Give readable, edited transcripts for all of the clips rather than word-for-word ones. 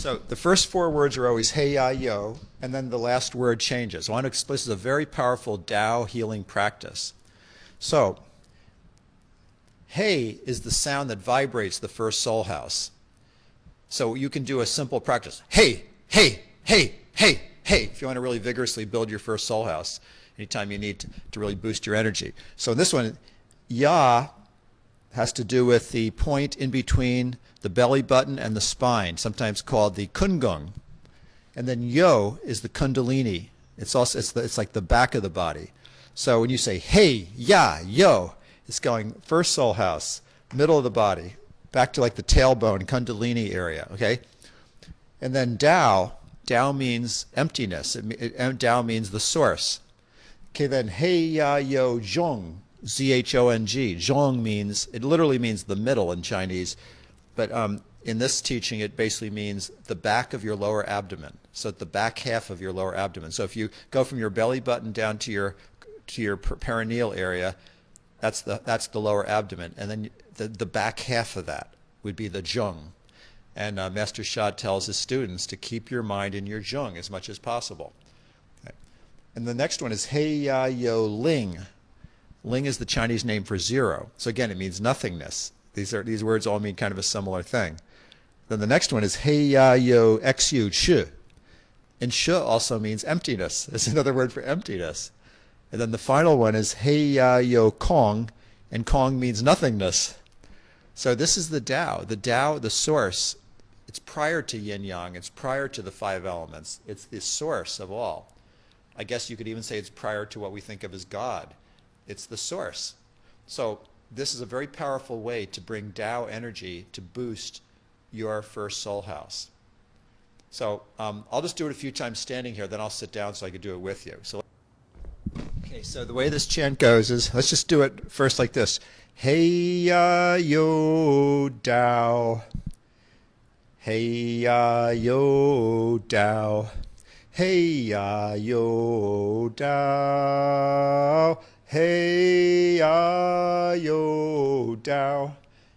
So the first four words are always hey, ya, yo, and then the last word changes. I want to explain, this is a very powerful Tao healing practice. So, hey is the sound that vibrates the first soul house. So you can do a simple practice. Hey, hey, hey, hey, hey, if you want to really vigorously build your first soul house, anytime you need to really boost your energy. So in this one, ya has to do with the point in between the belly button and the spine, sometimes called the kungung. And then yo is the kundalini. It's like the back of the body. So when you say hey, ya, yo, it's going first soul house, middle of the body, back to like the tailbone, kundalini area, okay? And then Tao means emptiness. Tao means the source. Okay, then hey, ya, yo, zhong, Z-H-O-N-G. Zhong means, it literally means the middle in Chinese, but in this teaching it basically means the back of your lower abdomen. So the back half of your lower abdomen. So if you go from your belly button down to your perineal area, that's the lower abdomen, and then the back half of that would be the zhong. And Master Sha tells his students to keep your mind in your zhong as much as possible. Okay. And the next one is hey, ya, yo, ling. Ling is the Chinese name for zero. So again, it means nothingness. These words all mean kind of a similar thing. Then the next one is hey, ya, yo, xu, shu. And shu also means emptiness. It's another word for emptiness. And then the final one is hey, ya, yo, kong. And kong means nothingness. So this is the Tao. The Tao, the source, it's prior to yin-yang. It's prior to the five elements. It's the source of all. I guess you could even say it's prior to what we think of as God. It's the source. So this is a very powerful way to bring Tao energy to boost your first soul house. So I'll just do it a few times standing here, then I'll sit down so I can do it with you. So, okay, so the way this chant goes is, let's just do it first like this. Hey, ya, yo, Tao. Hey, ya, yo, Tao. Hey, ya, yo, Tao. Hey, ya, yo, Tao.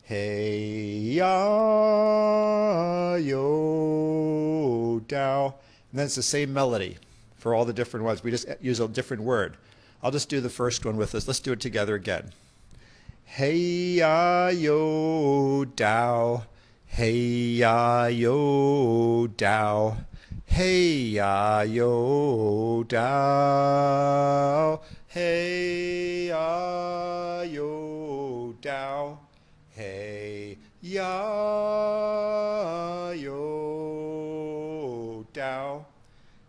Hey, ya, yo, Tao. And then it's the same melody for all the different ones. We just use a different word. I'll just do the first one with us. Let's do it together again. Hey, ya, yo, Tao. Hey, ya, yo, Tao. Hey, ya, yo, Tao. Hey, ya, yo, Tao. Hey, ya, yo, Tao.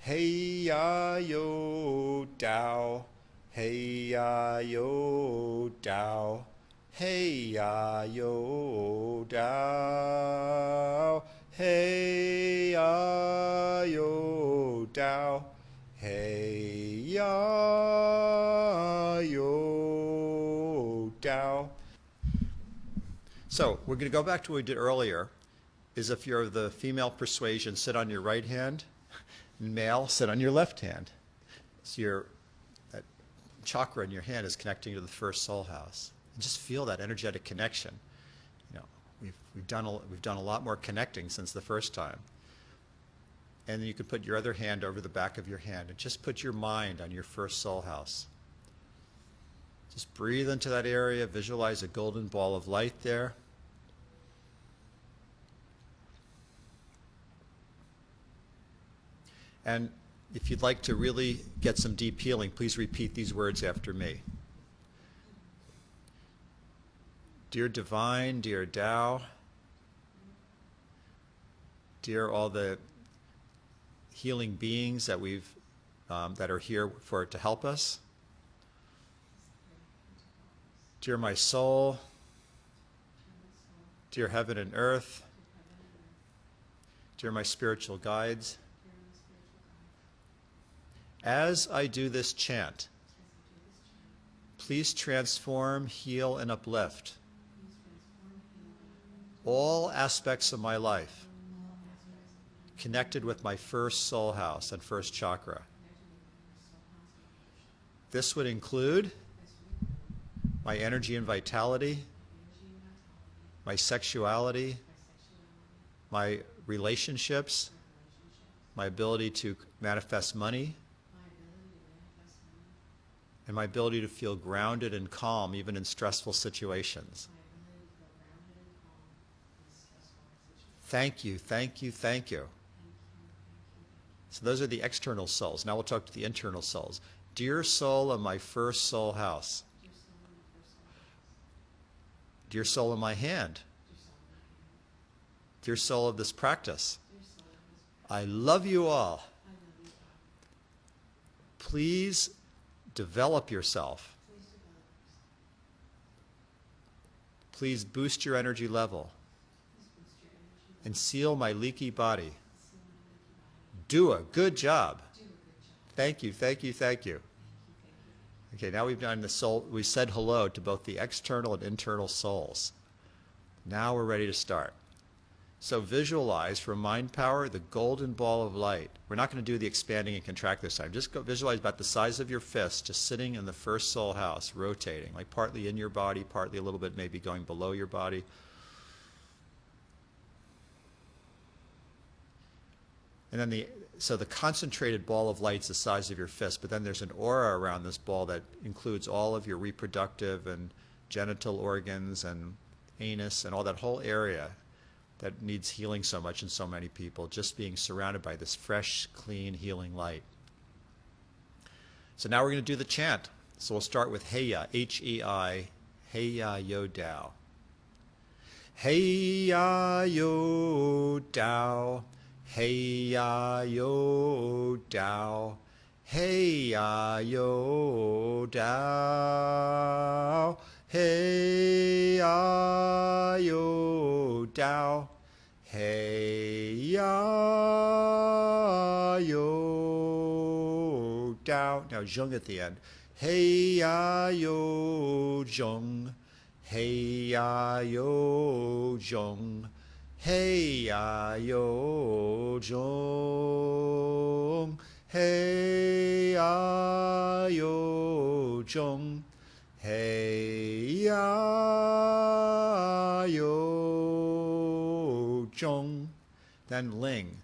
Hey, ya, yo, Tao. Hey, ya, yo, Tao. Hey, ya, yo, Tao. Hey, ya, yo, Tao. Hey, ya, yo, Tao. So we're going to go back to what we did earlier, is if you're of the female persuasion, sit on your right hand, male, sit on your left hand. So that chakra in your hand is connecting to the first soul house. And just feel that energetic connection. You know, we've done a lot more connecting since the first time. And then you can put your other hand over the back of your hand and just put your mind on your first soul house. Just breathe into that area, visualize a golden ball of light there. And if you'd like to really get some deep healing, please repeat these words after me. Dear Divine, dear Tao, dear all the healing beings that that are here to help us. Dear my soul, dear heaven and earth, dear my spiritual guides, as I do this chant, please transform, heal, and uplift all aspects of my life connected with my first soul house and first chakra. This would include my energy and vitality, my sexuality, my relationships, my ability to manifest money, and my ability to feel grounded and calm even in stressful situations. Thank you, thank you, thank you. So those are the external souls. Now we'll talk to the internal souls. Dear soul of my first soul house. Dear soul in my hand. Dear soul of this practice. I love you all. Please develop yourself. Please boost your energy level and seal my leaky body. Do a good job. Thank you, thank you, thank you. Okay, now we've done the soul. We said hello to both the external and internal souls. Now we're ready to start. So visualize from mind power the golden ball of light. We're not going to do the expanding and contract this time. Just go visualize about the size of your fist, just sitting in the first soul house, rotating, like partly in your body, partly a little bit maybe going below your body. And then so the concentrated ball of light is the size of your fist, but then there's an aura around this ball that includes all of your reproductive and genital organs and anus and all that whole area that needs healing so much in so many people, just being surrounded by this fresh, clean, healing light. So now we're going to do the chant. So we'll start with Heya, H-E-I, Heya Yo Dao. Heya Yo Dao. Heya Yo Dao. Heya Yo Dao. Heya Yo Dao. Heya Yo Dao. Now zheng at the end. Heya Yo zheng. Heya Yo zheng. Heya Yo zheng. Heya Yo zheng. Heya Yo zheng. Then ling.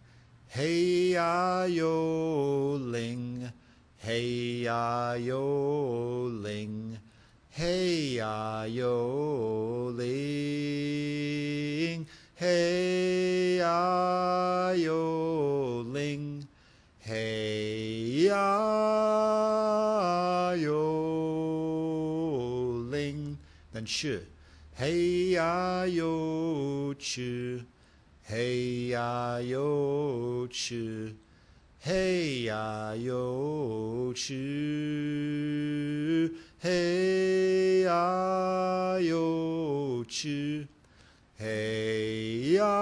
Heya Yo ling. Heya Yo ling. Heya Yo ling. Heya Yo ling. Heya Yo ling. Then shi. Heya Yo chi. Heya Yo chi. Heya Yo chi. Heya Yo chi. Heya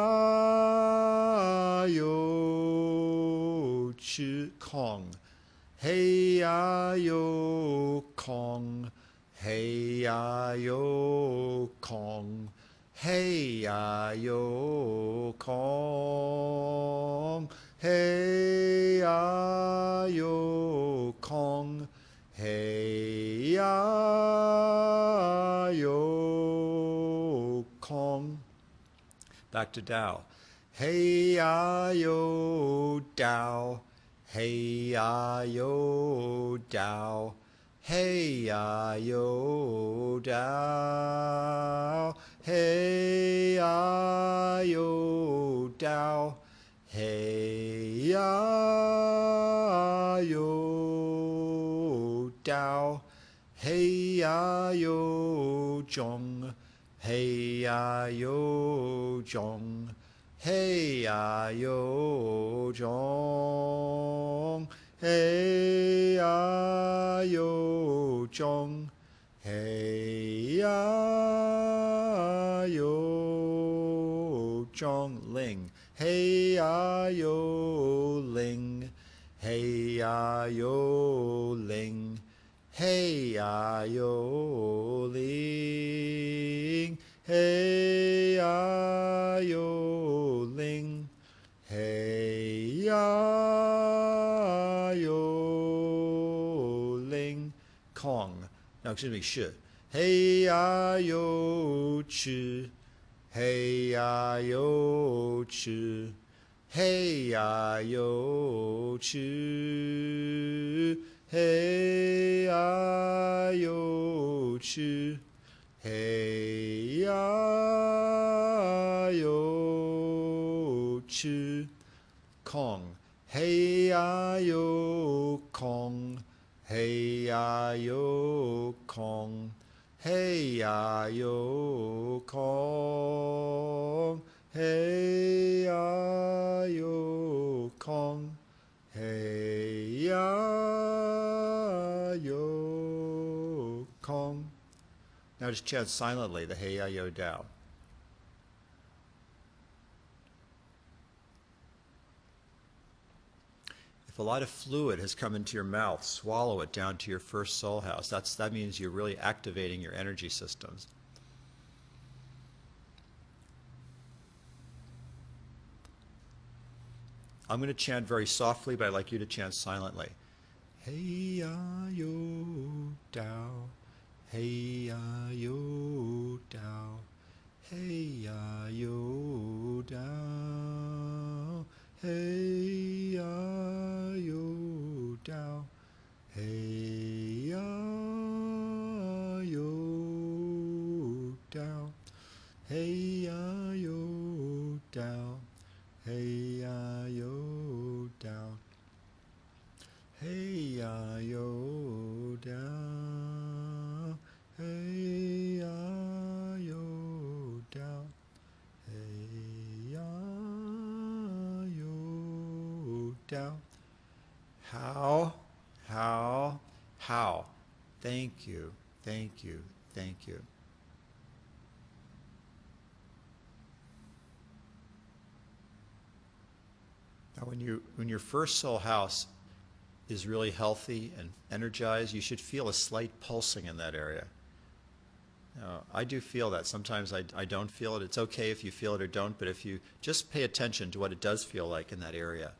Yo chi. Kong. Heya Yo kong. Heya Yo kong. Heya Yo kong. Heya Yo kong. Heya Yo kong. Back to Tao. Heya Yo Tao. Heya Yo Tao. Heya Yo Tao. Heya Yo Tao. Heya Yo Tao. Heya Yo Zhong. Heya Yo Zhong. Heya Yo Zhong. Heya Yo Zhong. Heya Yo Zhong. Ling. Heya Yo ling. Heya Yo ling. Heya Yo ling. Heya Yo ling. Heya Yo ling. Kong. No, excuse me, shi. Heya Yo chi. Heya Yo chi. Hey ya yo chu. Hey ya yo chu. Hey ya yo chu. Kong. Hey ya yo kong. Hey ya yo kong. Hey ya yo kong. Hey ya yo kong. Hey ya yo kong. Now just chant silently the Hey Ya Yo Dao. If a lot of fluid has come into your mouth, swallow it down to your first soul house. That means you're really activating your energy systems. I'm going to chant very softly, but I'd like you to chant silently. Hey ya yo dao. Hey ya yo dao. Hey ya yo dao. Hey ya yo dao. Hey ya yo dao. Hey ya yo dao. Hey ya yo dao. Hey ya yo dao. Hey ya yo dao. Hey ya yo dao. How. Thank you, thank you, thank you. Now when your first soul house is really healthy and energized, you should feel a slight pulsing in that area. Now, I do feel that. Sometimes I don't feel it. It's okay if you feel it or don't, but if you just pay attention to what it does feel like in that area.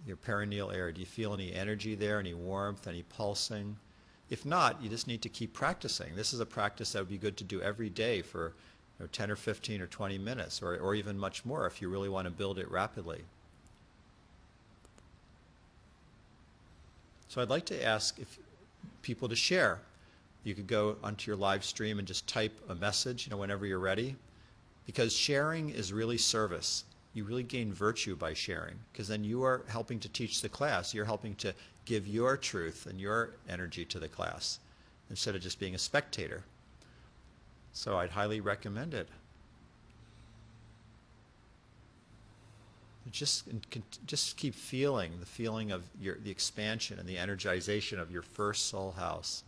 Your perineal area, do you feel any energy there, any warmth, any pulsing? If not, you just need to keep practicing. This is a practice that would be good to do every day for 10 or 15 or 20 minutes, or even much more if you really want to build it rapidly. So I'd like to ask if people to share. You could go onto your live stream and just type a message, whenever you're ready, because sharing is really service. You really gain virtue by sharing, because then you are helping to teach the class. You're helping to give your truth and your energy to the class instead of just being a spectator. So I'd highly recommend it. Just keep feeling the feeling of the expansion and the energization of your first soul house.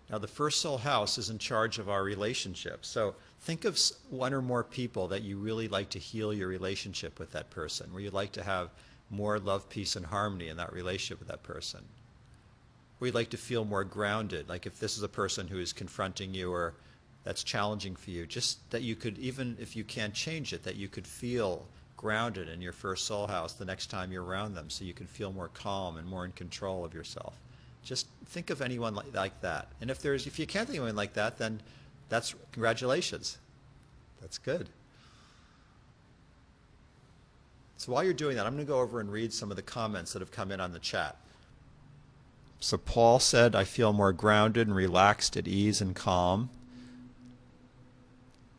Now, the first soul house is in charge of our relationships. So think of one or more people that you really like to heal your relationship with that person, where you'd like to have more love, peace, and harmony in that relationship with that person. Where you'd like to feel more grounded, like if this is a person who is confronting you or that's challenging for you, just that you could, even if you can't change it, that you could feel grounded in your first soul house the next time you're around them, so you can feel more calm and more in control of yourself. Just think of anyone like that. And if you can't think of anyone like that, then that's congratulations. That's good. So while you're doing that, I'm going to go over and read some of the comments that have come in on the chat. So Paul said, I feel more grounded and relaxed, at ease and calm.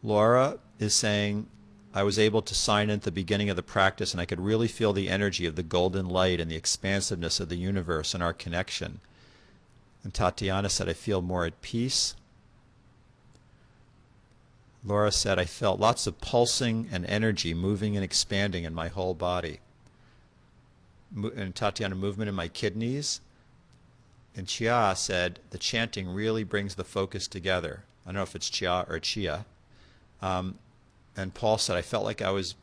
Laura is saying, I was able to sign in at the beginning of the practice and I could really feel the energy of the golden light and the expansiveness of the universe and our connection. And Tatiana said, I feel more at peace. Laura said, I felt lots of pulsing and energy moving and expanding in my whole body. And Tatiana, movement in my kidneys. And Chia said, the chanting really brings the focus together. I don't know if it's Chia or Chia. And Paul said, I felt like I was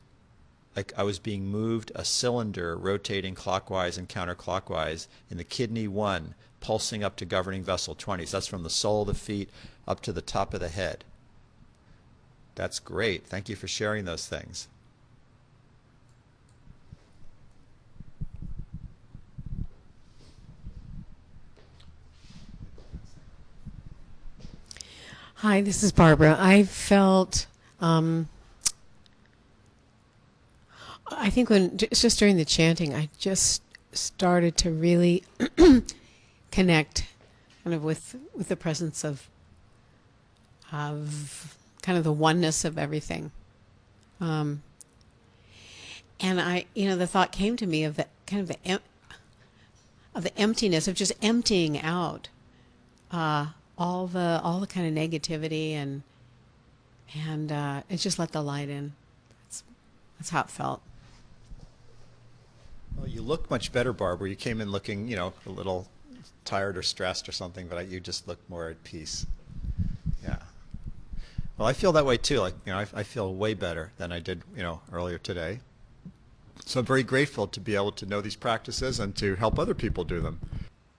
being moved a cylinder rotating clockwise and counterclockwise in the kidney 1, pulsing up to governing vessel 20. So that's from the sole of the feet up to the top of the head. That's great. Thank you for sharing those things. Hi, this is Barbara. I felt, I think it's just during the chanting, I just started to really connect kind of with the presence of kind of the oneness of everything. And the thought came to me of the kind of the emptiness of just emptying out all the kind of negativity and it just let the light in. That's how it felt. Well, you look much better, Barbara. You came in looking, a little tired or stressed or something, but you just look more at peace. Yeah. Well, I feel that way too. Like, I feel way better than I did, earlier today. So I'm very grateful to be able to know these practices and to help other people do them.